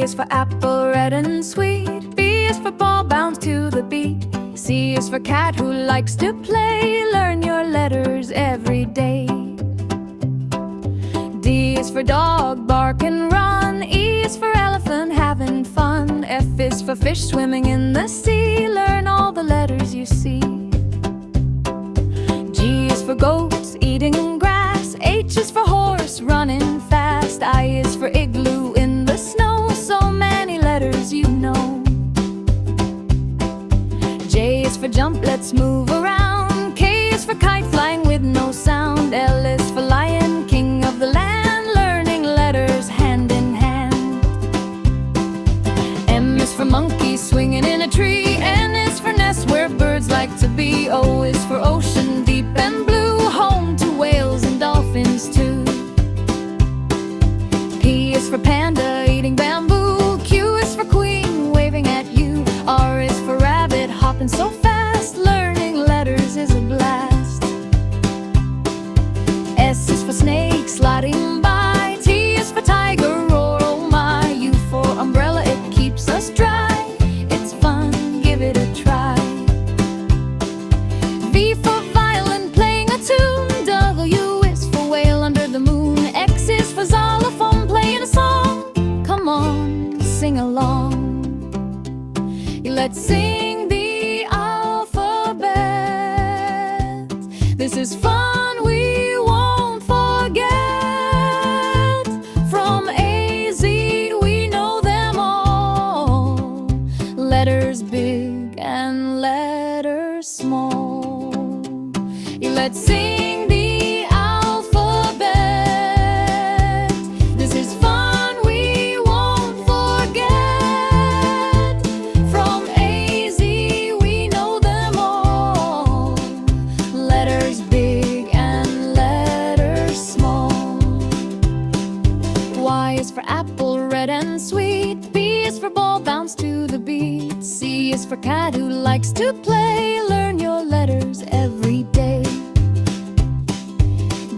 is for apple, red and sweet. B is for ball, bounce to the beat. C is for cat who likes to play. Learn your letters every day. D is for dog, bark and run. E is for elephant, having fun. F is for fish swimming in the sea. Learn all the letters you see. G is for goats, eating grass. H is for horse, running fast. I is for igloo in the snow. So many letters you know. J is for jump, let's move around. K is for kite, flying with no sound. L is for lion, king of the land. Learning letters hand in hand. M is for monkey, swinging in a tree. N is for nest, where birds like to be. O is for ocean, deep and blue, home to whales and dolphins too. P is for panda, eating bamboo. Q is for queen, waving at you. R is for rabbit, hopping so fast. Learning letters is a blast. S is for snake, sliding by. T is for tiger, roar, oh my. U for umbrella, it keeps us dry. It's fun, give it a try. V for violin, playing a tune. W is for whale under the moon. X is for xylophone, playing a song. Come on, sing along. Let's sing the alphabet. This is fun we won't forget. From A, Z, we know them all. Letters big and letters small. Let's sing the alphabet. This is fun we won't forget. From A, Z, we know them all. Letters big and letters small. Y is for apple, red and sweet. B is for ball, bounce to the beat. C is for cat who likes to play. Learn your letters every day.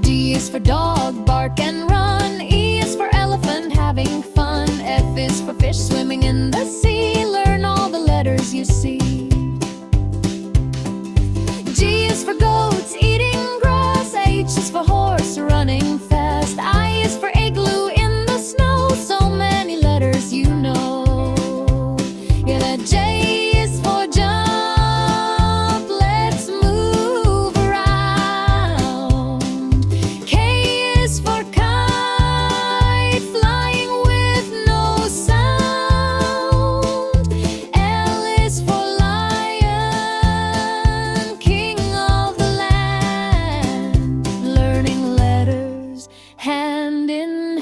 D is for dog, bark and run. E is for elephant, having fun. F is for fish swimming in the sea. Learn all the letters you see. G is for goats, eating grass. H is for horse, running fast. I is for igloo in the snow. So many letters you know. Yeah, that J is for jump, let's move around. K is for kite, flying with no sound. L is for lion, king of the land. Learning letters hand in